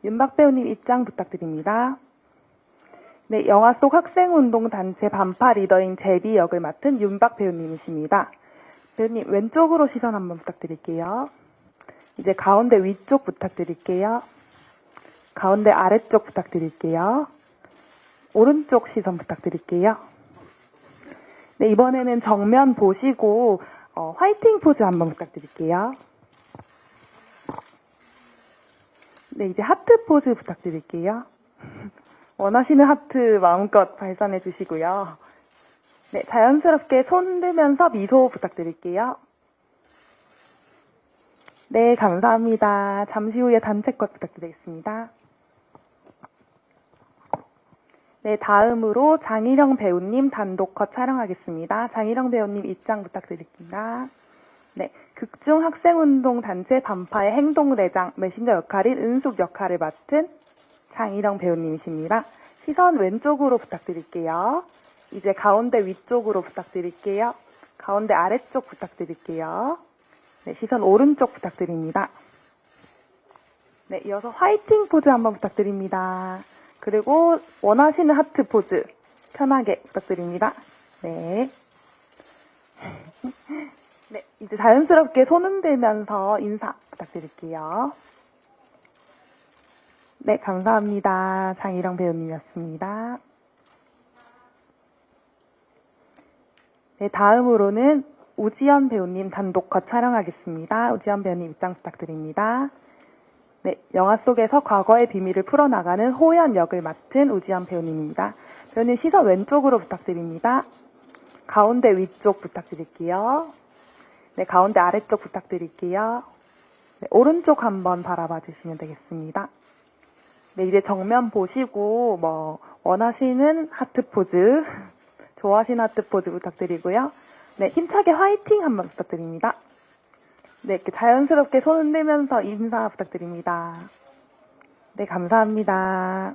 윤박 배우님 입장 부탁드립니다. 네, 영화 속 학생운동단체 반파 리더인 제비 역을 맡은 윤박 배우님이십니다. 배우님 왼쪽으로 시선 한번 부탁드릴게요. 이제 가운데 위쪽 부탁드릴게요. 가운데 아래쪽 부탁드릴게요. 오른쪽 시선 부탁드릴게요. 네, 이번에는 정면 보시고 화이팅 포즈 한번 부탁드릴게요. 네, 이제 하트 포즈 부탁드릴게요. 원하시는 하트 마음껏 발산해 주시고요. 네, 자연스럽게 손 들면서 미소 부탁드릴게요. 네, 감사합니다. 잠시 후에 단체컷 부탁드리겠습니다. 네, 다음으로 장희령 배우님 단독컷 촬영하겠습니다. 장희령 배우님 입장 부탁드립니다. 네, 극중 학생운동 단체 반파의 행동대장 메신저 역할인 은숙 역할을 맡은 장희령 배우님이십니다. 시선 왼쪽으로 부탁드릴게요. 이제 가운데 위쪽으로 부탁드릴게요. 가운데 아래쪽 부탁드릴게요. 네, 시선 오른쪽 부탁드립니다. 네, 이어서 화이팅 포즈 한번 부탁드립니다. 그리고 원하시는 하트 포즈 편하게 부탁드립니다. 네. 네, 이제 자연스럽게 손 흔들면서 인사 부탁드릴게요. 네, 감사합니다. 장희령 배우님이었습니다. 네, 다음으로는 우지연 배우님 단독컷 촬영하겠습니다. 우지연 배우님 입장 부탁드립니다. 네, 영화 속에서 과거의 비밀을 풀어나가는 호연 역을 맡은 우지연 배우님입니다. 배우님 시선 왼쪽으로 부탁드립니다. 가운데 위쪽 부탁드릴게요. 네, 가운데 아래쪽 부탁드릴게요. 네, 오른쪽 한번 바라봐 주시면 되겠습니다. 네, 이제 정면 보시고 원하시는 하트 포즈, 좋아하시는 하트 포즈 부탁드리고요. 네, 힘차게 화이팅 한번 부탁드립니다. 네, 이렇게 자연스럽게 손 흔들면서 인사 부탁드립니다. 네, 감사합니다.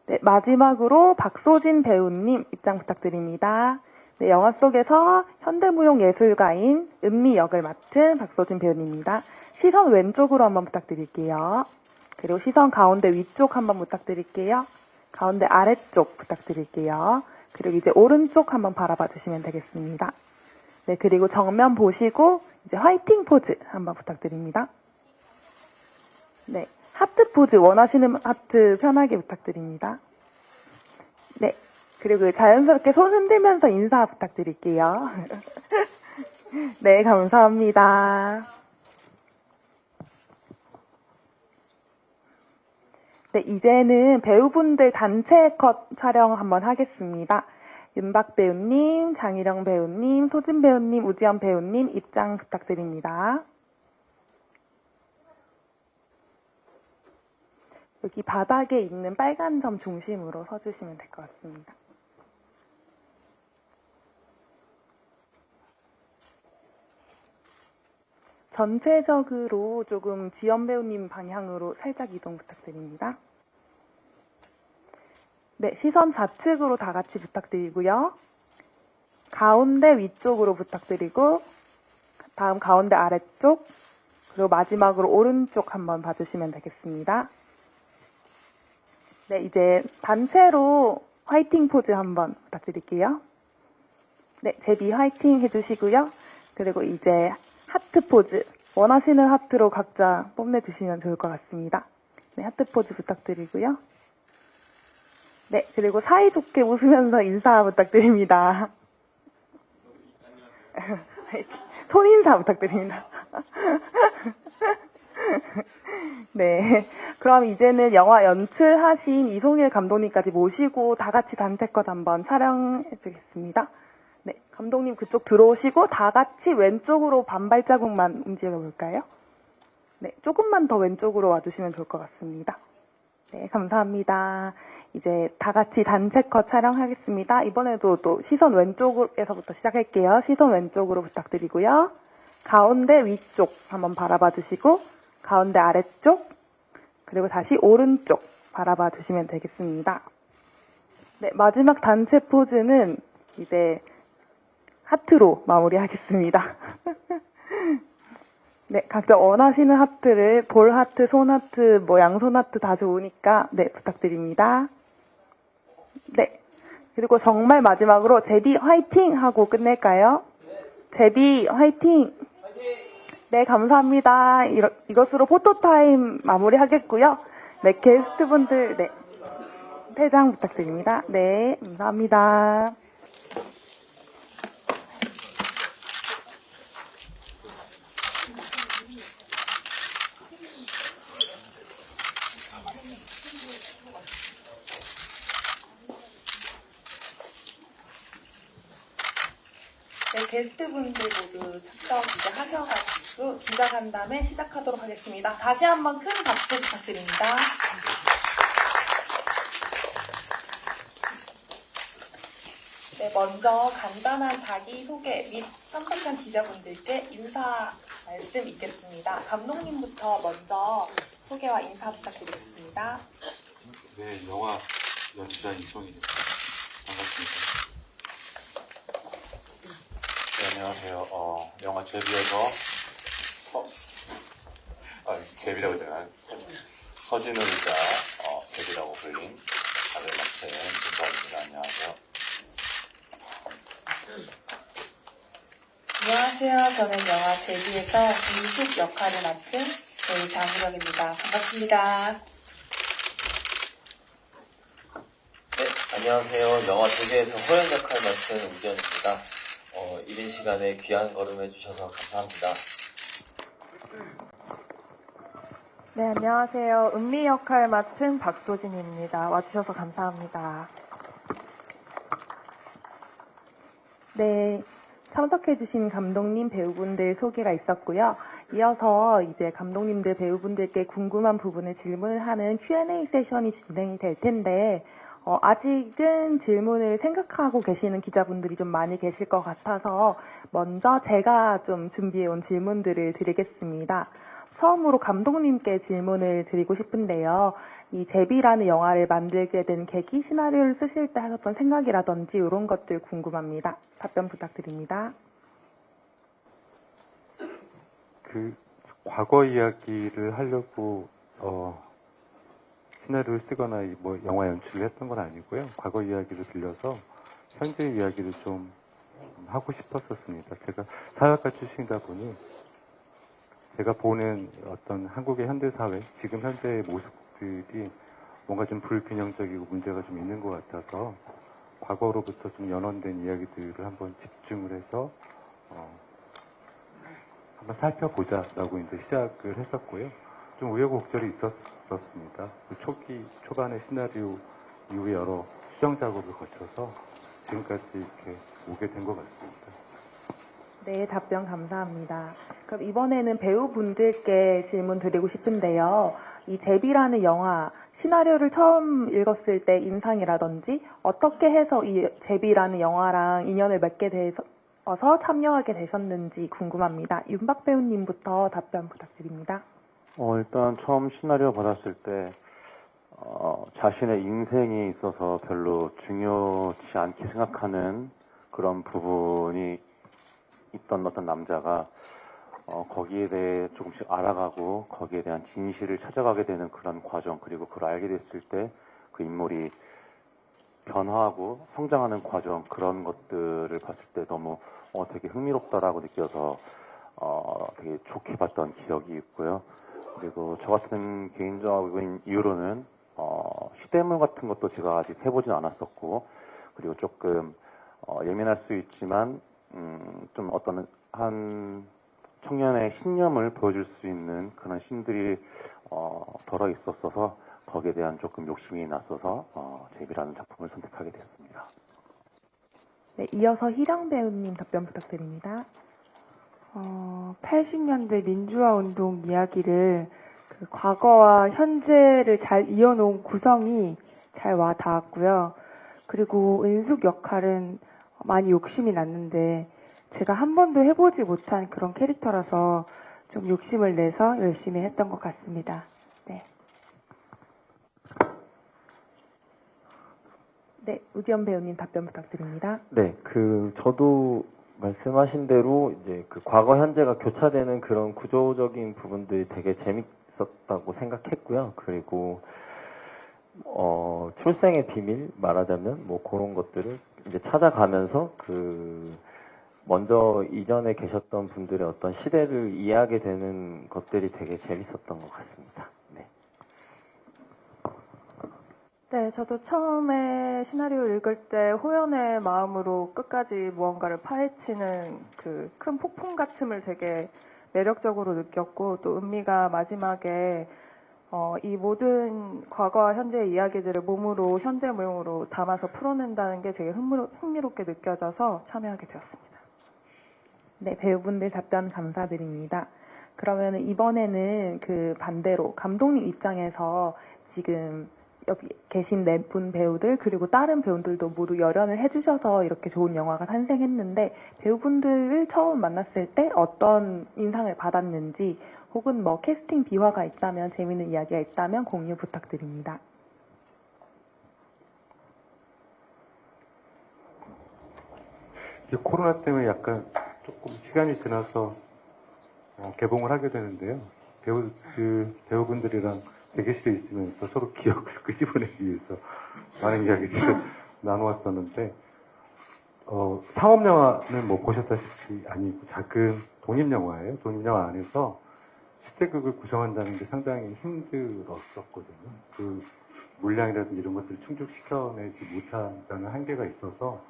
네, 마지막으로 박소진 배우님 입장 부탁드립니다. 네, 영화 속에서 현대무용예술가인 은미 역을 맡은 박소진 배우님입니다. 시선 왼쪽으로 한번 부탁드릴게요. 그리고 시선 가운데 위쪽 한번 부탁드릴게요. 가운데 아래쪽 부탁드릴게요. 그리고 이제 오른쪽 한번 바라봐 주시면 되겠습니다. 네, 그리고 정면 보시고 이제 화이팅 포즈 한번 부탁드립니다. 네, 하트 포즈 원하시는 하트 편하게 부탁드립니다. 네, 그리고 자연스럽게 손 흔들면서 인사 부탁드릴게요. 네, 감사합니다. 네, 이제는 배우분들 단체 컷 촬영 한번 하겠습니다. 윤박 배우님, 장희령 배우님, 소진 배우님, 우지연 배우님 입장 부탁드립니다. 여기 바닥에 있는 빨간 점 중심으로 서주시면 될 것 같습니다. 전체적으로 조금 지연 배우님 방향으로 살짝 이동 부탁드립니다. 네, 시선 좌측으로 다 같이 부탁드리고요. 가운데 위쪽으로 부탁드리고 다음 가운데 아래쪽 그리고 마지막으로 오른쪽 한번 봐주시면 되겠습니다. 네, 이제 단체로 화이팅 포즈 한번 부탁드릴게요. 네, 제비 화이팅 해주시고요. 그리고 이제 하트 포즈 원하시는 하트로 각자 뽐내주시면 좋을 것 같습니다. 네, 하트 포즈 부탁드리고요. 네, 그리고 사이좋게 웃으면서 인사 부탁드립니다. 손인사 부탁드립니다. 네, 그럼 이제는 영화 연출하신 이송일 감독님까지 모시고 다 같이 단체컷 한번 촬영해 주겠습니다. 네, 감독님 그쪽 들어오시고 다 같이 왼쪽으로 반발자국만 움직여 볼까요? 네, 조금만 더 왼쪽으로 와주시면 좋을 것 같습니다. 네, 감사합니다. 이제 다 같이 단체컷 촬영하겠습니다. 이번에도 또 시선 왼쪽에서부터 시작할게요. 시선 왼쪽으로 부탁드리고요. 가운데 위쪽 한번 바라봐 주시고 가운데 아래쪽 그리고 다시 오른쪽 바라봐 주시면 되겠습니다. 네, 마지막 단체 포즈는 이제 하트로 마무리하겠습니다. 네, 각자 원하시는 하트를 볼 하트, 손 하트, 뭐 양손 하트 다 좋으니까 네, 부탁드립니다. 네. 그리고 정말 마지막으로 제비 화이팅 하고 끝낼까요? 제비 화이팅! 네, 감사합니다. 이것으로 포토타임 마무리하겠고요. 네, 게스트분들, 네, 퇴장 부탁드립니다. 네, 감사합니다. 네, 게스트분들 모두 착석 이제 하셔가지고 기자간담회 시작하도록 하겠습니다. 다시 한번 큰 박수 부탁드립니다. 네, 먼저 간단한 자기소개 및 참석한 기자분들께 인사 말씀 있겠습니다. 감독님부터 먼저 소개와 인사 부탁드리겠습니다. 네, 영화 연출자 이송입니다. 반갑습니다. 네, 안녕하세요. 영화 제비에서 제비라고 해야 되나? 서진우 의자 제비라고 불린 작을 맡은 김바입니다. 안녕하세요. 안녕하세요. 저는 영화 제비에서 인숙 역할을 맡은 배우 장우혁입니다. 반갑습니다. 네, 안녕하세요. 영화 제비에서 호연 역할 맡은 우지연입니다. 이른 시간에 귀한 걸음 해주셔서 감사합니다. 네, 안녕하세요. 은미 역할 맡은 박소진입니다. 와주셔서 감사합니다. 네, 참석해주신 감독님, 배우분들 소개가 있었고요. 이어서 이제 감독님들, 배우분들께 궁금한 부분을 질문을 하는 Q&A 세션이 진행이 될 텐데, 아직은 질문을 생각하고 계시는 기자분들이 좀 많이 계실 것 같아서 먼저 제가 좀 준비해온 질문들을 드리겠습니다. 처음으로 감독님께 질문을 드리고 싶은데요. 이 제비라는 영화를 만들게 된 계기, 시나리오를 쓰실 때 하셨던 생각이라든지 이런 것들 궁금합니다. 답변 부탁드립니다. 과거 이야기를 하려고 시나리오를 쓰거나 뭐 영화 연출을 했던 건 아니고요. 과거 이야기를 빌려서 현재 이야기를 좀 하고 싶었었습니다. 제가 사회학과 출신이다 보니 제가 보는 어떤 한국의 현대사회, 지금 현재의 모습들이 뭔가 좀 불균형적이고 문제가 좀 있는 것 같아서 과거로부터 좀 연원된 이야기들을 한번 집중을 해서 한번 살펴보자라고 이제 시작을 했었고요. 좀 우여곡절이 있었습니다. 초반에 시나리오 이후에 여러 수정 작업을 거쳐서 지금까지 이렇게 오게 된 것 같습니다. 네, 답변 감사합니다. 그럼 이번에는 배우분들께 질문 드리고 싶은데요. 이 제비라는 영화, 시나리오를 처음 읽었을 때 인상이라든지 어떻게 해서 이 제비라는 영화랑 인연을 맺게 되셔서 참여하게 되셨는지 궁금합니다. 윤박 배우님부터 답변 부탁드립니다. 일단 처음 시나리오 받았을 때 자신의 인생에 있어서 별로 중요치 않게 생각하는 그런 부분이 있던 어떤 남자가 거기에 대해 조금씩 알아가고 거기에 대한 진실을 찾아가게 되는 그런 과정, 그리고 그걸 알게 됐을 때 그 인물이 변화하고 성장하는 과정, 그런 것들을 봤을 때 너무 되게 흥미롭다라고 느껴서 되게 좋게 봤던 기억이 있고요. 그리고 저 같은 개인적인 이유로는 시대물 같은 것도 제가 아직 해보진 않았었고, 그리고 조금 예민할 수 있지만 좀 어떤 한 청년의 신념을 보여줄 수 있는 그런 씬들이 덜어 있었어서 거기에 대한 조금 욕심이 났어서 제비라는 작품을 선택하게 됐습니다. 네, 이어서 희령 배우님 답변 부탁드립니다. 80년대 민주화 운동 이야기를 그 과거와 현재를 잘 이어놓은 구성이 잘 와 닿았고요. 그리고 은숙 역할은 많이 욕심이 났는데 제가 한 번도 해보지 못한 그런 캐릭터라서 좀 욕심을 내서 열심히 했던 것 같습니다. 네. 네, 우지연 배우님 답변 부탁드립니다. 네, 저도 말씀하신 대로 이제 그 과거 현재가 교차되는 그런 구조적인 부분들이 되게 재밌었다고 생각했고요. 그리고 출생의 비밀 말하자면 뭐 그런 것들을 이제 찾아가면서 그 먼저 이전에 계셨던 분들의 어떤 시대를 이해하게 되는 것들이 되게 재밌었던 것 같습니다. 네. 네, 저도 처음에 시나리오 읽을 때 호연의 마음으로 끝까지 무언가를 파헤치는 그 큰 폭풍 같음을 되게 매력적으로 느꼈고, 또 은미가 마지막에 이 모든 과거와 현재의 이야기들을 몸으로 현대무용으로 담아서 풀어낸다는 게 되게 흥미롭게 느껴져서 참여하게 되었습니다. 네, 배우분들 답변 감사드립니다. 그러면 이번에는 그 반대로 감독님 입장에서 지금 여기 계신 네 분 배우들 그리고 다른 배우들도 모두 열연을 해주셔서 이렇게 좋은 영화가 탄생했는데, 배우분들을 처음 만났을 때 어떤 인상을 받았는지, 혹은 뭐 캐스팅 비화가 있다면, 재미있는 이야기가 있다면 공유 부탁드립니다. 이게 코로나 때문에 약간 조금 시간이 지나서 개봉을 하게 되는데요. 배우분들이랑 대기실에 있으면서 서로 기억을 끄집어내기 위해서 많은 이야기들을 나누었었는데, 상업영화는 뭐 보셨다시피 아니고 작은 독립영화예요. 독립영화 안에서 시대극을 구성한다는 게 상당히 힘들었었거든요. 그 물량이라든지 이런 것들을 충족시켜내지 못한다는 한계가 있어서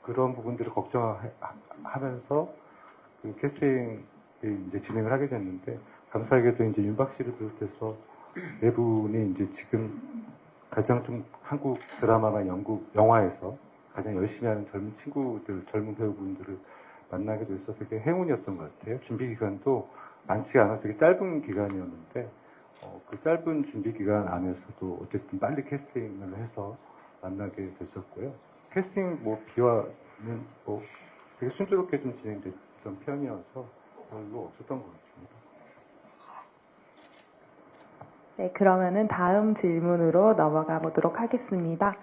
그런 부분들을 걱정하면서 그 캐스팅을 이제 진행을 하게 됐는데, 감사하게도 이제 윤박 씨를 비롯해서 네 분이 이제 지금 가장 좀 한국 드라마나 영국 영화에서 가장 열심히 하는 젊은 친구들, 젊은 배우분들을 만나게 돼서 되게 행운이었던 것 같아요. 준비 기간도 많지가 않아서 되게 짧은 기간이었는데, 그 짧은 준비 기간 안에서도 어쨌든 빨리 캐스팅을 해서 만나게 됐었고요. 캐스팅 뭐 비화는 뭐 되게 순조롭게 좀 진행됐던 편이어서 별로 없었던 것 같습니다. 네, 그러면은 다음 질문으로 넘어가 보도록 하겠습니다.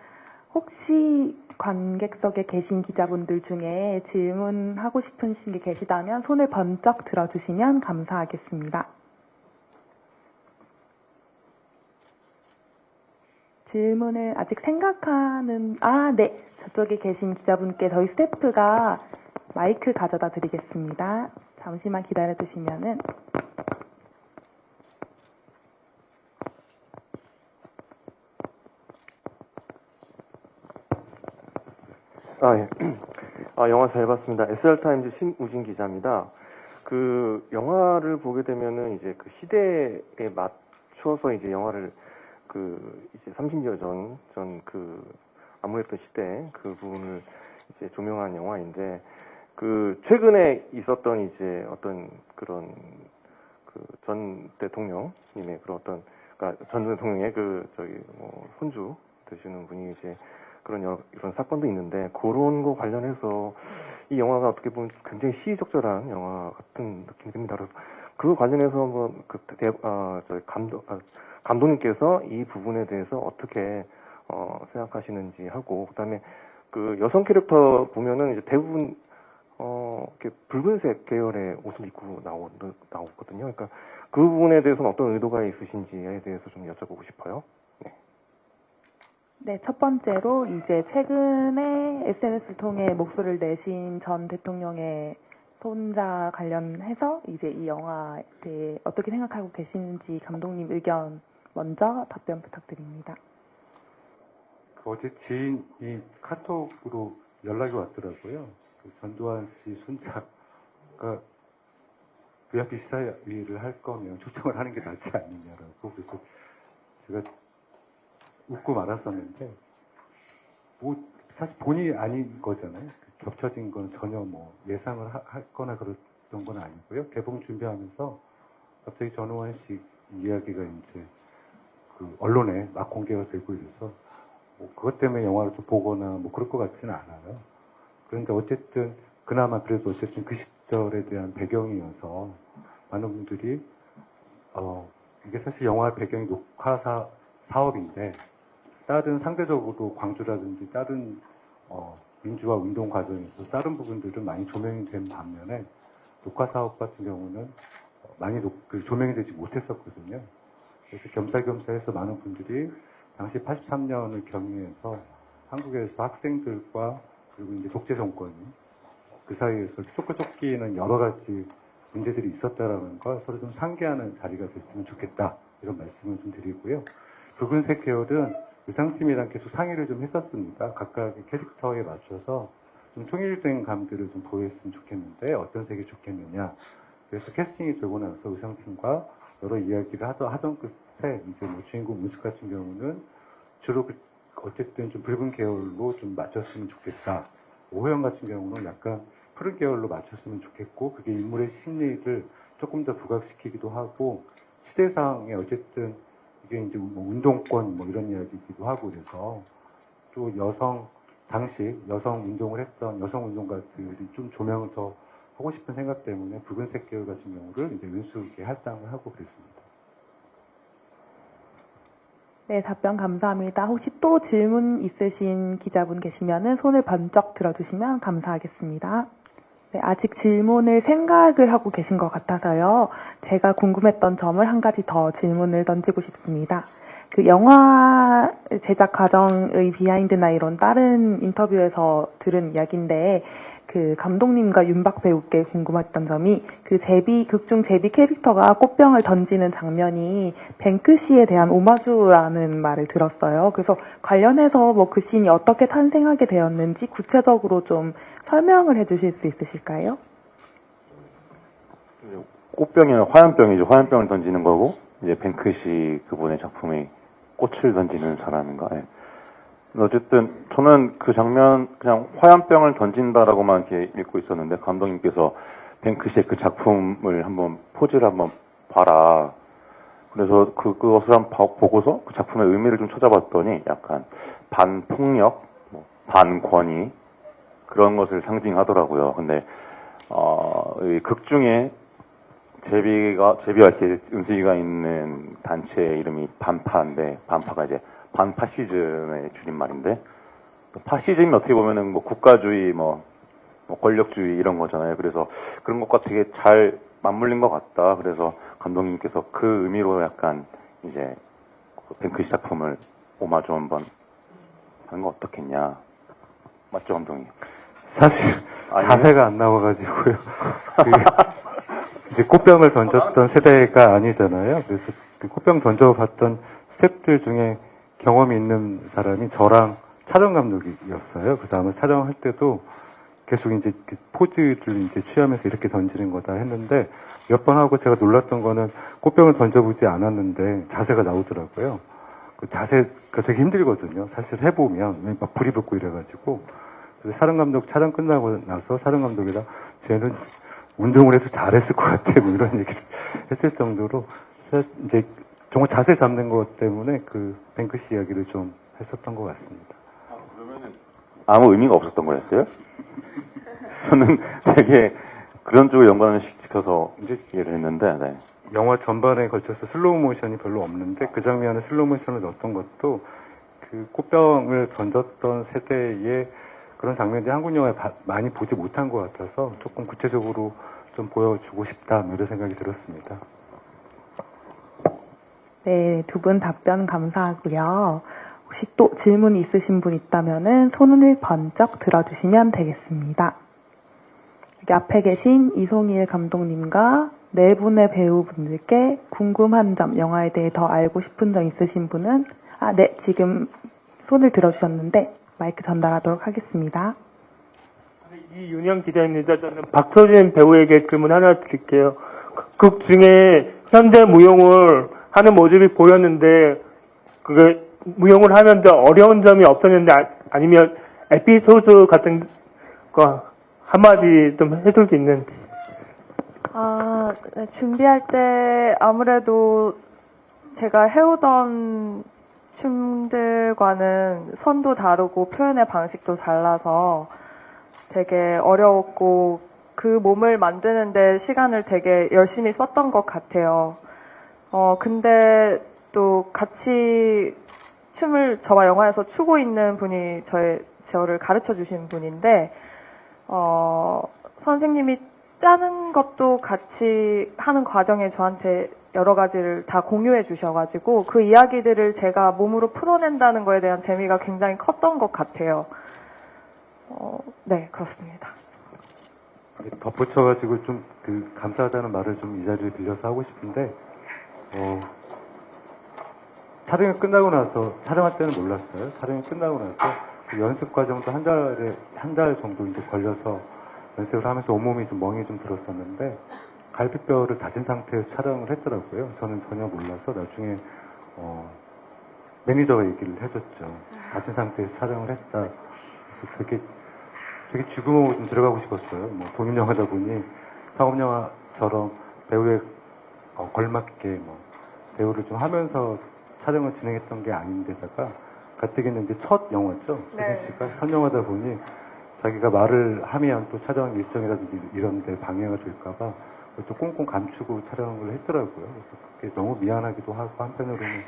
혹시 관객석에 계신 기자분들 중에 질문하고 싶으신 게 계시다면 손을 번쩍 들어주시면 감사하겠습니다. 질문을 아직 생각하는, 네. 저쪽에 계신 기자분께 저희 스태프가 마이크 가져다 드리겠습니다. 잠시만 기다려 주시면은. 예. 영화 잘 봤습니다. SR타임즈 신우진 기자입니다. 그 영화를 보게 되면은 이제 그 시대에 맞춰서 이제 영화를 이제 30여 전 그 암울했던 시대 그 부분을 이제 조명한 영화인데, 그 최근에 있었던 이제 어떤 그런 그 전 대통령님의 그런 어떤, 그러니까 전 대통령의 손주 되시는 분이 이제 이런 사건도 있는데, 그런 거 관련해서 이 영화가 어떻게 보면 굉장히 시의적절한 영화 같은 느낌이 듭니다. 그래서 그 관련해서 한번 감독님께서 이 부분에 대해서 어떻게 생각하시는지 하고, 그다음에 그 여성 캐릭터 보면은 이제 대부분 이렇게 붉은색 계열의 옷을 입고 나오거든요. 그러니까 그 부분에 대해서는 어떤 의도가 있으신지에 대해서 좀 여쭤보고 싶어요. 네, 첫 번째로 이제 최근에 SNS를 통해 목소리를 내신 전 대통령의 손자 관련해서 이제 이 영화에 대해 어떻게 생각하고 계시는지 감독님 의견 먼저 답변 부탁드립니다. 어제 지인이 카톡으로 연락이 왔더라고요. 그 전두환 씨 손자가 VIP 시사회를 할 거면 초청을 하는 게 낫지 않느냐라고. 그래서 제가 웃고 말았었는데, 뭐 사실 본인이 아닌 거잖아요. 겹쳐진 건 전혀 뭐 예상을 하거나 그랬던 건 아니고요. 개봉 준비하면서 갑자기 전우환 씨 이야기가 이제 그 언론에 막 공개가 되고 이래서 뭐 그것 때문에 영화를 또 보거나 뭐 그럴 것 같지는 않아요. 그런데 어쨌든 그나마 그래도 어쨌든 그 시절에 대한 배경이어서 많은 분들이 이게 사실 영화 배경이 녹화 사업인데, 다른 상대적으로 광주라든지 다른 민주화 운동 과정에서 다른 부분들은 많이 조명이 된 반면에 녹화 사업 같은 경우는 많이 조명이 되지 못했었거든요. 그래서 겸사겸사해서 많은 분들이 당시 83년을 경유해서 한국에서 학생들과 그리고 이제 독재 정권이 그 사이에서 쫓기는 여러 가지 문제들이 있었다라는 걸 서로 좀 상기하는 자리가 됐으면 좋겠다 이런 말씀을 좀 드리고요. 붉은색 계열은 의상팀이랑 계속 상의를 좀 했었습니다. 각각의 캐릭터에 맞춰서 좀 통일된 감들을 좀 보였으면 좋겠는데 어떤 색이 좋겠느냐. 그래서 캐스팅이 되고 나서 의상팀과 여러 이야기를 하던 끝에 이제 뭐 주인공 문숙 같은 경우는 주로 어쨌든 좀 붉은 계열로 좀 맞췄으면 좋겠다. 오호영 같은 경우는 약간 푸른 계열로 맞췄으면 좋겠고 그게 인물의 심리를 조금 더 부각시키기도 하고 시대상에 어쨌든 이게 이제 뭐 운동권 뭐 이런 이야기이기도 하고 그래서 또 당시 여성 운동을 했던 여성 운동가들이 좀 조명을 더 하고 싶은 생각 때문에 붉은색 계열 같은 경우를 이제 은숙에 할당을 하고 그랬습니다. 네, 답변 감사합니다. 혹시 또 질문 있으신 기자분 계시면은 손을 번쩍 들어주시면 감사하겠습니다. 네, 아직 질문을 생각을 하고 계신 것 같아서요. 제가 궁금했던 점을 한 가지 더 질문을 던지고 싶습니다. 그 영화 제작 과정의 비하인드나 이런 다른 인터뷰에서 들은 이야기인데, 그 감독님과 윤박 배우께 궁금했던 점이 극중 제비 캐릭터가 꽃병을 던지는 장면이 뱅크시에 대한 오마주라는 말을 들었어요. 그래서 관련해서 뭐 그 씬이 어떻게 탄생하게 되었는지 구체적으로 좀 설명을 해주실 수 있으실까요? 꽃병이나 화염병이죠. 화염병을 던지는 거고 이제 뱅크시 그분의 작품이 꽃을 던지는 사람인가. 예. 어쨌든 저는 그 장면 그냥 화염병을 던진다라고만 이렇게 읽고 있었는데 감독님께서 뱅크시의 그 작품을 한번 포즈를 한번 봐라. 그래서 그것을 한번 보고서 그 작품의 의미를 좀 찾아봤더니 약간 반폭력, 반권위 그런 것을 상징하더라고요. 근데 이 극 중에 제비와 이렇게 은수이가 있는 단체의 이름이 반파인데 반파가 이제 반파시즘의 줄임말인데 파시즘이 어떻게 보면은 뭐 국가주의, 뭐 권력주의 이런 거잖아요. 그래서 그런 것과 되게 잘 맞물린 것 같다. 그래서 감독님께서 그 의미로 약간 이제 뱅크시 작품을 오마주 한번 하는 거 어떻겠냐. 맞죠, 감독님? 사실 자세가 안 나와가지고요. 이제 꽃병을 던졌던 세대가 아니잖아요. 그래서 그 꽃병 던져봤던 스태프들 중에 경험이 있는 사람이 저랑 촬영 감독이었어요. 그래서 아마 촬영할 때도 계속 이제 그 포즈를 이제 취하면서 이렇게 던지는 거다 했는데 몇 번 하고 제가 놀랐던 거는 꽃병을 던져보지 않았는데 자세가 나오더라고요. 그 자세가 되게 힘들거든요. 사실 해보면 막 불이 붙고 이래가지고 그래서 촬영 감독 촬영 끝나고 나서 촬영 감독이랑 쟤는 운동을 해도 잘했을 것 같아 뭐 이런 얘기를 했을 정도로 이제 정말 자세 잡는 것 때문에 그 뱅크시 이야기를 좀 했었던 것 같습니다. 그러면은 아무 의미가 없었던 거였어요? 저는 되게 그런 쪽에 연관을 시켜서 이제 이해를 했는데, 네. 영화 전반에 걸쳐서 슬로우 모션이 별로 없는데 그 장면에 슬로우 모션을 넣었던 것도 그 꽃병을 던졌던 세대의 그런 장면들이 한국 영화에 많이 보지 못한 것 같아서 조금 구체적으로 좀 보여주고 싶다 이런 생각이 들었습니다. 네, 두 분 답변 감사하고요. 혹시 또 질문 있으신 분 있다면은 손을 번쩍 들어주시면 되겠습니다. 여기 앞에 계신 이송일 감독님과 네 분의 배우분들께 궁금한 점, 영화에 대해 더 알고 싶은 점 있으신 분은 네, 지금 손을 들어주셨는데 마이크 전달하도록 하겠습니다. 이윤영 기자입니다. 저는 박서진 배우에게 질문 하나 드릴게요. 극 중에 현대 무용을 하는 모습이 보였는데 그게 무용을 하는데 어려운 점이 없었는데 아니면 에피소드 같은 거 한마디 좀 해줄 수 있는지. 네, 준비할 때 아무래도 제가 해오던 춤들과는 선도 다르고 표현의 방식도 달라서 되게 어려웠고 그 몸을 만드는데 시간을 되게 열심히 썼던 것 같아요. 근데 또 같이 춤을 저와 영화에서 추고 있는 분이 저를 가르쳐 주신 분인데, 선생님이 짜는 것도 같이 하는 과정에 저한테 여러 가지를 다 공유해 주셔가지고 그 이야기들을 제가 몸으로 풀어낸다는 거에 대한 재미가 굉장히 컸던 것 같아요. 네, 그렇습니다. 덧붙여가지고 좀 감사하다는 말을 좀 이 자리를 빌려서 하고 싶은데, 촬영이 끝나고 나서, 촬영할 때는 몰랐어요. 촬영이 끝나고 나서 그 연습 과정도 한 달 정도 이제 걸려서 연습을 하면서 온몸이 좀 멍이 좀 들었었는데, 갈비뼈를 다진 상태에서 촬영을 했더라고요. 저는 전혀 몰라서 나중에, 매니저가 얘기를 해줬죠. 다진 상태에서 촬영을 했다. 그래서 되게 죽음으로 좀 들어가고 싶었어요. 뭐 독립영화다 보니 상업영화처럼 배우에 걸맞게 배우를 좀 하면서 촬영을 진행했던 게 아닌데다가 가뜩이나 이제 첫 영화죠. 네. 씨가 첫 영화다 보니 자기가 말을 하면 또 촬영 일정이라든지 이런 데 방해가 될까봐 또 꽁꽁 감추고 촬영을 했더라고요. 그래서 그게 너무 미안하기도 하고 한편으로는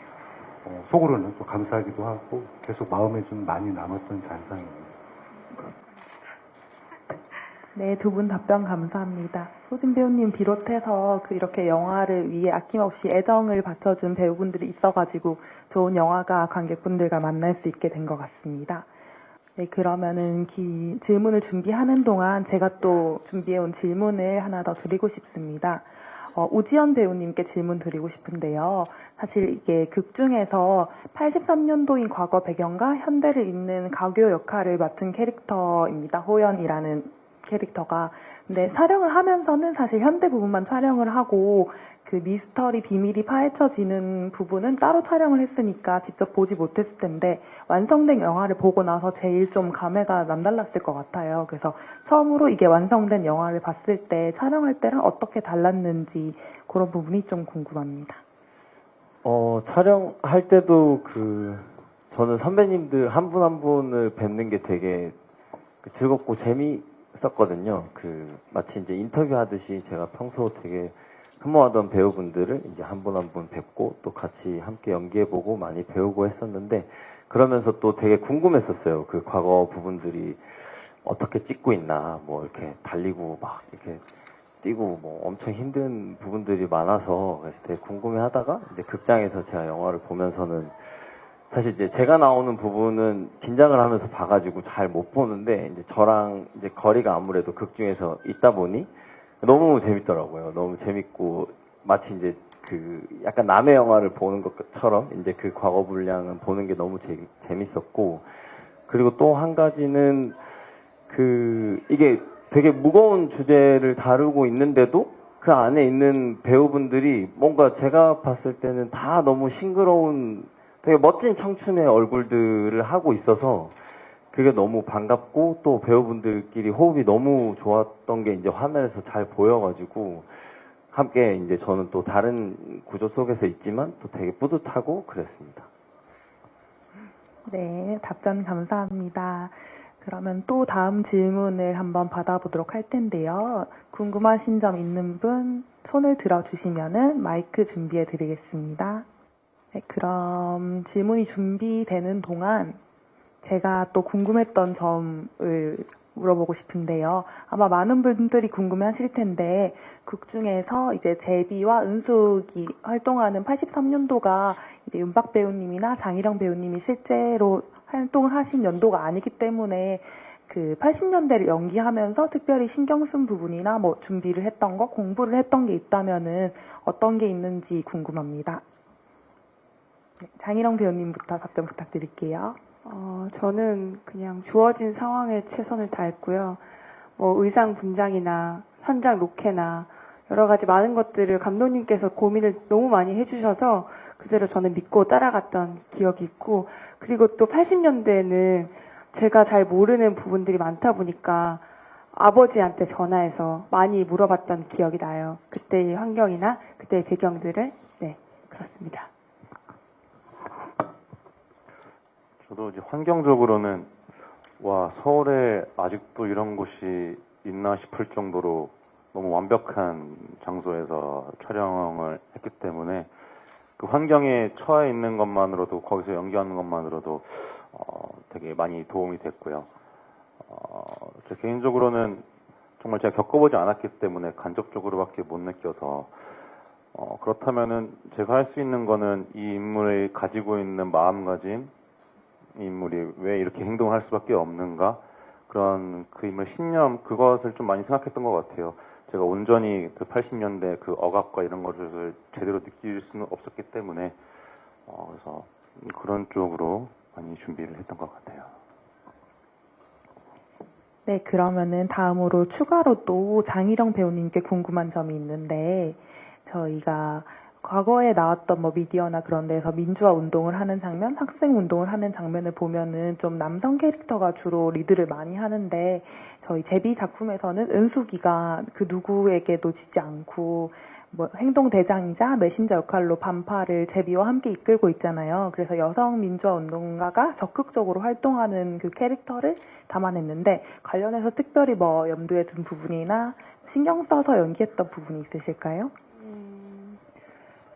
속으로는 또 감사하기도 하고 계속 마음에 좀 많이 남았던 잔상이에요. 네, 두 분 답변 감사합니다. 소진 배우님 비롯해서 이렇게 영화를 위해 아낌없이 애정을 바쳐준 배우분들이 있어가지고 좋은 영화가 관객분들과 만날 수 있게 된 것 같습니다. 네, 그러면은 질문을 준비하는 동안 제가 또 준비해온 질문을 하나 더 드리고 싶습니다. 우지연 배우님께 질문 드리고 싶은데요. 사실 이게 극 중에서 83년도인 과거 배경과 현대를 잇는 가교 역할을 맡은 캐릭터입니다. 호연이라는 캐릭터가. 근데 촬영을 하면서는 사실 현대 부분만 촬영을 하고 그 미스터리 비밀이 파헤쳐지는 부분은 따로 촬영을 했으니까 직접 보지 못했을 텐데 완성된 영화를 보고 나서 제일 좀 감회가 남달랐을 것 같아요. 그래서 처음으로 이게 완성된 영화를 봤을 때 촬영할 때랑 어떻게 달랐는지 그런 부분이 좀 궁금합니다. 촬영할 때도 저는 선배님들 한 분 한 분을 뵙는 게 되게 즐겁고 재미있었거든요. 마치 이제 인터뷰 하듯이 제가 평소 되게 흠모하던 배우분들을 이제 한 분 한 분 뵙고 또 같이 함께 연기해보고 많이 배우고 했었는데 그러면서 또 되게 궁금했었어요. 그 과거 부분들이 어떻게 찍고 있나, 뭐 이렇게 달리고 막 이렇게 뛰고 뭐 엄청 힘든 부분들이 많아서 그래서 되게 궁금해 하다가 이제 극장에서 제가 영화를 보면서는 사실 이제 제가 나오는 부분은 긴장을 하면서 봐가지고 잘 못 보는데 이제 저랑 이제 거리가 아무래도 극 중에서 있다 보니 너무 재밌더라고요. 너무 재밌고 마치 이제 약간 남의 영화를 보는 것처럼 이제 그 과거 분량은 보는 게 너무 재밌었고 그리고 또 한 가지는 이게 되게 무거운 주제를 다루고 있는데도 그 안에 있는 배우분들이 뭔가 제가 봤을 때는 다 너무 싱그러운 되게 멋진 청춘의 얼굴들을 하고 있어서 그게 너무 반갑고 또 배우분들끼리 호흡이 너무 좋았던 게 이제 화면에서 잘 보여가지고 함께 이제 저는 또 다른 구조 속에서 있지만 또 되게 뿌듯하고 그랬습니다. 네, 답변 감사합니다. 그러면 또 다음 질문을 한번 받아보도록 할 텐데요. 궁금하신 점 있는 분 손을 들어주시면은 마이크 준비해 드리겠습니다. 네, 그럼 질문이 준비되는 동안 제가 또 궁금했던 점을 물어보고 싶은데요. 아마 많은 분들이 궁금해하실 텐데 극 중에서 이제 제비와 은숙이 활동하는 83년도가 이제 윤박 배우님이나 장희령 배우님이 실제로 활동을 하신 연도가 아니기 때문에 그 80년대를 연기하면서 특별히 신경 쓴 부분이나 뭐 준비를 했던 거, 공부를 했던 게 있다면은 어떤 게 있는지 궁금합니다. 네, 장희령 배우님부터 답변 부탁드릴게요. 저는 그냥 주어진 상황에 최선을 다했고요. 뭐 의상 분장이나 현장 로케나 여러 가지 많은 것들을 감독님께서 고민을 너무 많이 해주셔서 그대로 저는 믿고 따라갔던 기억이 있고 그리고 또 80년대에는 제가 잘 모르는 부분들이 많다 보니까 아버지한테 전화해서 많이 물어봤던 기억이 나요. 그때의 환경이나 그때의 배경들을. 네, 그렇습니다. 저도 이제 환경적으로는 서울에 아직도 이런 곳이 있나 싶을 정도로 너무 완벽한 장소에서 촬영을 했기 때문에 그 환경에 처해 있는 것만으로도 거기서 연기하는 것만으로도 되게 많이 도움이 됐고요. 제 개인적으로는 정말 제가 겪어보지 않았기 때문에 간접적으로밖에 못 느껴서 그렇다면은 제가 할 수 있는 거는 이 인물이 가지고 있는 마음가짐, 이 인물이 왜 이렇게 행동을 할 수밖에 없는가, 그런 그 인물 신념, 그것을 좀 많이 생각했던 것 같아요. 제가 온전히 그 80년대 그 억압과 이런 것을 제대로 느낄 수는 없었기 때문에 그래서 그런 쪽으로 많이 준비를 했던 것 같아요. 네, 그러면은 다음으로 추가로 또 장희령 배우님께 궁금한 점이 있는데, 저희가 과거에 나왔던 뭐 미디어나 그런 데서 민주화 운동을 하는 장면, 학생 운동을 하는 장면을 보면은 좀 남성 캐릭터가 주로 리드를 많이 하는데, 저희 제비 작품에서는 은숙이가 그 누구에게도 지지 않고 뭐 행동 대장이자 메신저 역할로 반파를 제비와 함께 이끌고 있잖아요. 그래서 여성 민주화 운동가가 적극적으로 활동하는 그 캐릭터를 담아냈는데, 관련해서 특별히 뭐 염두에 둔 부분이나 신경 써서 연기했던 부분이 있으실까요?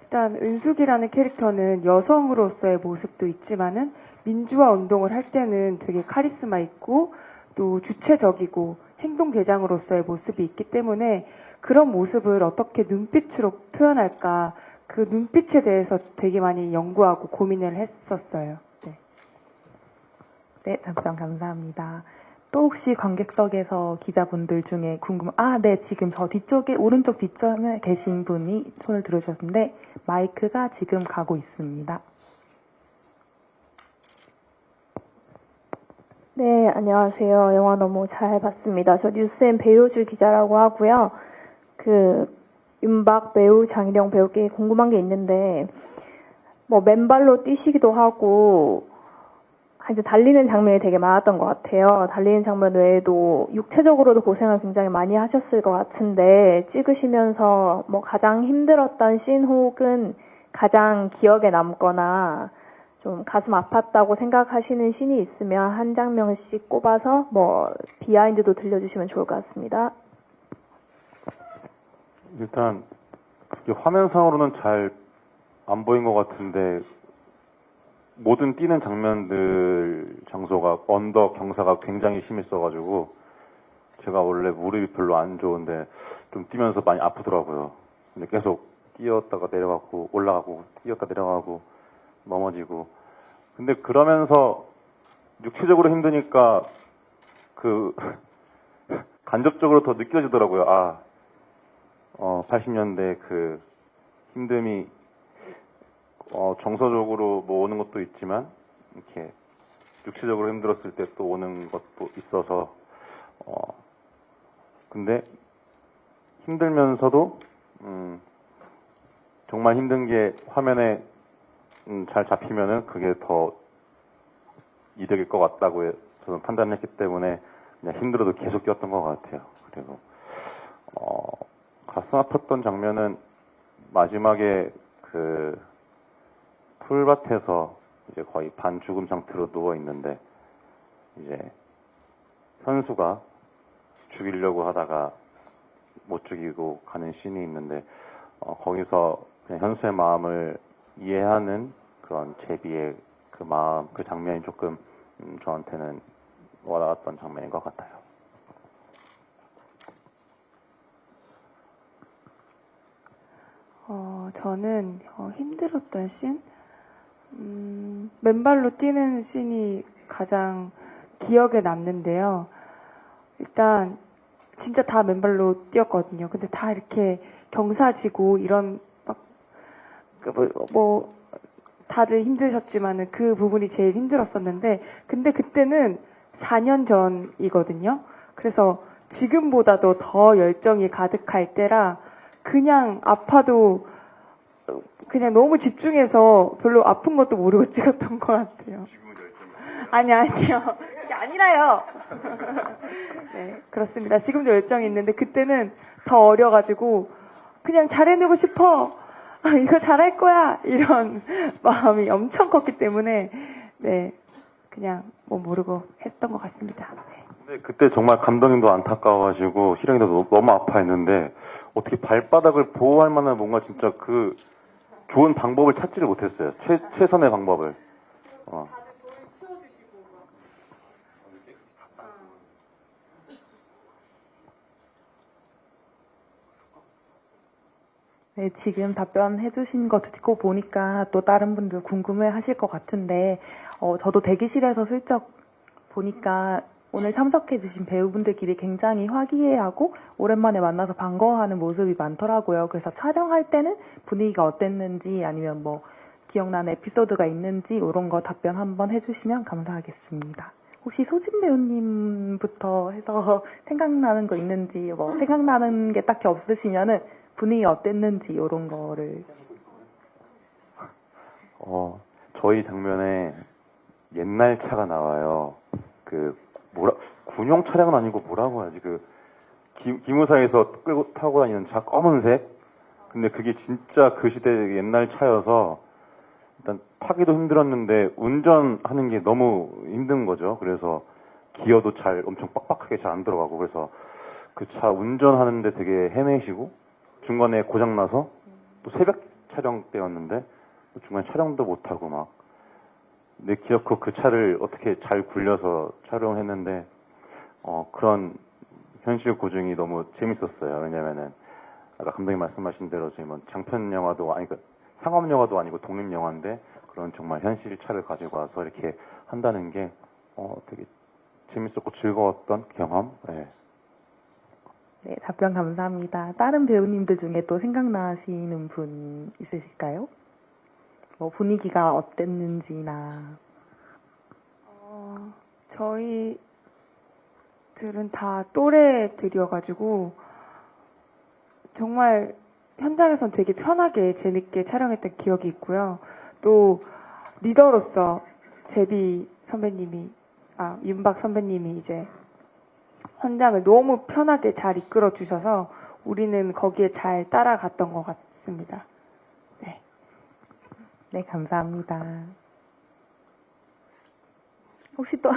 일단 은숙이라는 캐릭터는 여성으로서의 모습도 있지만은 민주화 운동을 할 때는 되게 카리스마 있고 또 주체적이고 행동 대장으로서의 모습이 있기 때문에 그런 모습을 어떻게 눈빛으로 표현할까, 그 눈빛에 대해서 되게 많이 연구하고 고민을 했었어요. 네. 네, 답변 감사합니다. 또 혹시 관객석에서 기자분들 중에 네, 지금 저 뒤쪽에, 오른쪽 뒷점에 계신 분이 손을 들어주셨는데, 마이크가 지금 가고 있습니다. 네, 안녕하세요. 영화 너무 잘 봤습니다. 저 뉴스엔 배효주 기자라고 하고요. 윤박 배우, 장희령 배우께 궁금한 게 있는데, 뭐 맨발로 뛰시기도 하고, 하여튼 달리는 장면이 되게 많았던 것 같아요. 달리는 장면 외에도 육체적으로도 고생을 굉장히 많이 하셨을 것 같은데, 찍으시면서 뭐 가장 힘들었던 씬 혹은 가장 기억에 남거나 좀 가슴 아팠다고 생각하시는 씬이 있으면 한 장면씩 꼽아서 뭐 비하인드도 들려주시면 좋을 것 같습니다. 일단 그게 화면상으로는 잘 안 보인 것 같은데, 모든 뛰는 장면들 장소가 언덕 경사가 굉장히 심했어가지고 제가 원래 무릎이 별로 안 좋은데 좀 뛰면서 많이 아프더라고요. 근데 계속 뛰었다가 내려가고 올라가고 뛰었다 내려가고 넘어지고, 근데 그러면서 육체적으로 힘드니까 그 간접적으로 더 느껴지더라고요. 80년대 그 힘듦이 정서적으로 뭐 오는 것도 있지만 이렇게 육체적으로 힘들었을 때 또 오는 것도 있어서 근데 힘들면서도 정말 힘든 게 화면에 잘 잡히면은 그게 더 이득일 것 같다고 저는 판단했기 때문에 그냥 힘들어도 계속 뛰었던 것 같아요. 그리고 가슴 아팠던 장면은 마지막에 그 풀밭에서 이제 거의 반 죽음 상태로 누워 있는데 이제 현수가 죽이려고 하다가 못 죽이고 가는 씬이 있는데 거기서 그냥 현수의 마음을 이해하는 그런 제비의 그 마음, 그 장면이 조금 저한테는 와닿았던 장면인 것 같아요. 저는 힘들었던 씬? 맨발로 뛰는 씬이 가장 기억에 남는데요. 일단 진짜 다 맨발로 뛰었거든요. 근데 다 이렇게 경사지고 이런 뭐 다들 힘드셨지만은 그 부분이 제일 힘들었었는데, 근데 그때는 4년 전이거든요. 그래서 지금보다도 더 열정이 가득할 때라 그냥 아파도 그냥 너무 집중해서 별로 아픈 것도 모르고 찍었던 것 같아요. 아니요. 그게 아니라요. 네, 그렇습니다. 지금도 열정이 있는데 그때는 더 어려가지고 그냥 잘해내고 싶어. 이거 잘할 거야. 이런 마음이 엄청 컸기 때문에 네, 그냥 뭐 모르고 했던 것 같습니다. 네. 근데 그때 정말 감독님도 안타까워가지고 희령이도 너무 아파했는데 어떻게 발바닥을 보호할 만한 뭔가 진짜 그 좋은 방법을 찾지를 못했어요. 최선의 방법을. 다들 돌을 치워주시고 네, 지금 답변해 주신 거 듣고 보니까 또 다른 분들 궁금해 하실 것 같은데, 저도 대기실에서 슬쩍 보니까 오늘 참석해 주신 배우분들끼리 굉장히 화기애애하고 오랜만에 만나서 반가워하는 모습이 많더라고요. 그래서 촬영할 때는 분위기가 어땠는지 아니면 뭐 기억나는 에피소드가 있는지 이런 거 답변 한번 해주시면 감사하겠습니다. 혹시 소진 배우님부터 해서 생각나는 거 있는지, 뭐 생각나는 게 딱히 없으시면은 분위기 어땠는지 이런 거를. 저희 장면에 옛날 차가 나와요. 군용 차량은 아니고 뭐라고 하지? 기무사에서 끌고 타고 다니는 차 검은색? 근데 그게 진짜 그 시대 옛날 차여서 일단 타기도 힘들었는데 운전하는 게 너무 힘든 거죠. 그래서 기어도 엄청 빡빡하게 잘 안 들어가고 그래서 그 차 운전하는데 되게 헤매시고 중간에 고장나서 또 새벽 촬영 때였는데 중간에 촬영도 못하고 막 내 기어코 그 차를 어떻게 잘 굴려서 촬영했는데 그런 현실 고증이 너무 재밌었어요. 왜냐면은 아까 감독님 말씀하신 대로 저희 뭐 장편 영화도 아니 상업 영화도 아니고 독립 영화인데 그런 정말 현실 차를 가지고 와서 이렇게 한다는 게 되게 재밌었고 즐거웠던 경험. 네. 네, 답변 감사합니다. 다른 배우님들 중에 또 생각나시는 분 있으실까요? 뭐 분위기가 어땠는지나. 저희들은 다 또래들이어가지고 정말 현장에선 되게 편하게 재밌게 촬영했던 기억이 있고요. 또 리더로서 윤박 선배님이 이제 현장을 너무 편하게 잘 이끌어 주셔서 우리는 거기에 잘 따라갔던 것 같습니다. 네, 감사합니다. 혹시 또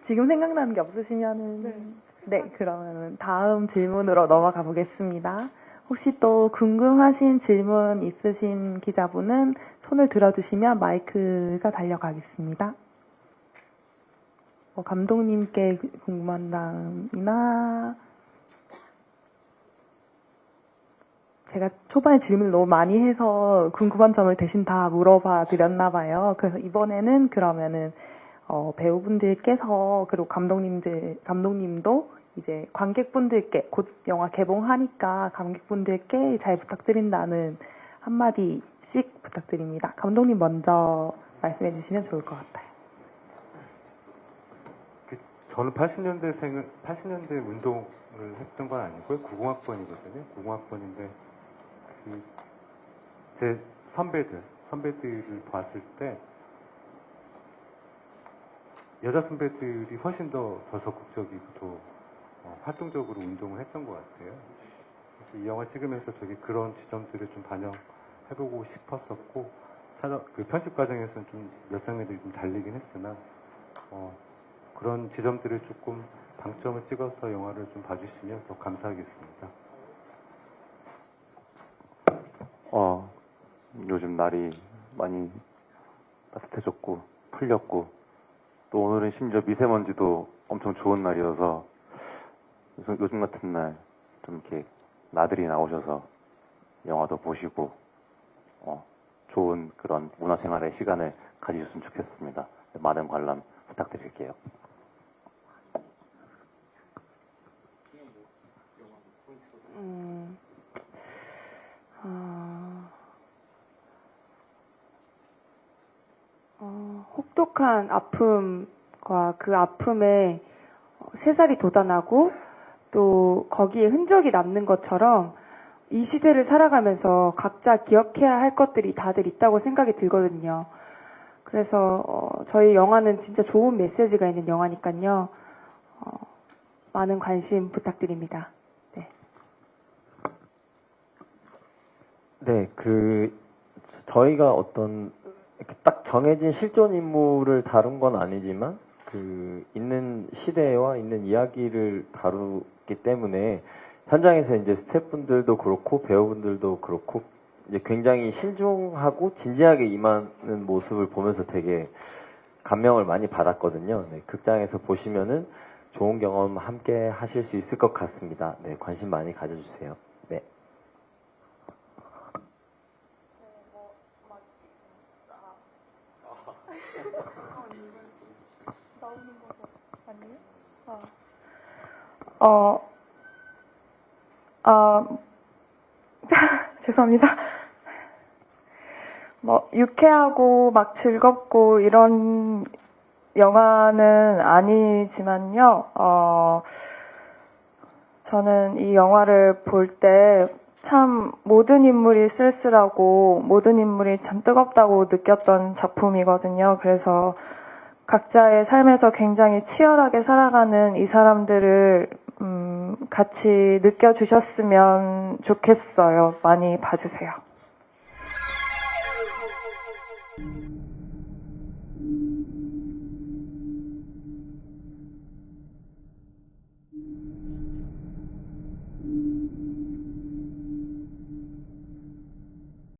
지금 생각나는 게 없으시면은 네, 그러면 다음 질문으로 넘어가 보겠습니다. 혹시 또 궁금하신 질문 있으신 기자분은 손을 들어주시면 마이크가 달려가겠습니다. 감독님께 궁금한 점이나 제가 초반에 질문을 너무 많이 해서 궁금한 점을 대신 다 물어봐 드렸나 봐요. 그래서 이번에는 그러면은 배우분들께서 그리고 감독님도 이제 관객분들께 곧 영화 개봉하니까 관객분들께 잘 부탁드린다는 한마디씩 부탁드립니다. 감독님 먼저 말씀해 주시면 좋을 것 같아요. 저는 80년대 운동을 했던 건 아니고요. 90학번이거든요. 90학번인데 제 선배들을 봤을 때 여자 선배들이 훨씬 더 적극적이고 더 활동적으로 운동을 했던 것 같아요. 그래서 이 영화 찍으면서 되게 그런 지점들을 좀 반영해보고 싶었었고 편집 과정에서는 좀 몇 장면들이 좀 달리긴 했으나 그런 지점들을 조금 방점을 찍어서 영화를 좀 봐주시면 더 감사하겠습니다. 요즘 날이 많이 따뜻해졌고 풀렸고 또 오늘은 심지어 미세먼지도 엄청 좋은 날이어서 요즘 같은 날 좀 이렇게 나들이 나오셔서 영화도 보시고 좋은 그런 문화생활의 시간을 가지셨으면 좋겠습니다. 많은 관람 부탁드릴게요. 혹독한 아픔과 그 아픔에 새살이 돋아나고 또 거기에 흔적이 남는 것처럼 이 시대를 살아가면서 각자 기억해야 할 것들이 다들 있다고 생각이 들거든요. 그래서 저희 영화는 진짜 좋은 메시지가 있는 영화니까요. 많은 관심 부탁드립니다. 네, 저희가 어떤 이렇게 딱 정해진 실존 인물을 다룬 건 아니지만 있는 시대와 있는 이야기를 다루기 때문에 현장에서 이제 스태프분들도 그렇고 배우분들도 그렇고 이제 굉장히 신중하고 진지하게 임하는 모습을 보면서 되게 감명을 많이 받았거든요. 네, 극장에서 보시면은 좋은 경험 함께 하실 수 있을 것 같습니다. 네, 관심 많이 가져주세요. 네. 죄송합니다. 유쾌하고 막 즐겁고 이런 영화는 아니지만요, 저는 이 영화를 볼 때 참 모든 인물이 쓸쓸하고 모든 인물이 참 뜨겁다고 느꼈던 작품이거든요. 그래서 각자의 삶에서 굉장히 치열하게 살아가는 이 사람들을 같이 느껴주셨으면 좋겠어요. 많이 봐주세요.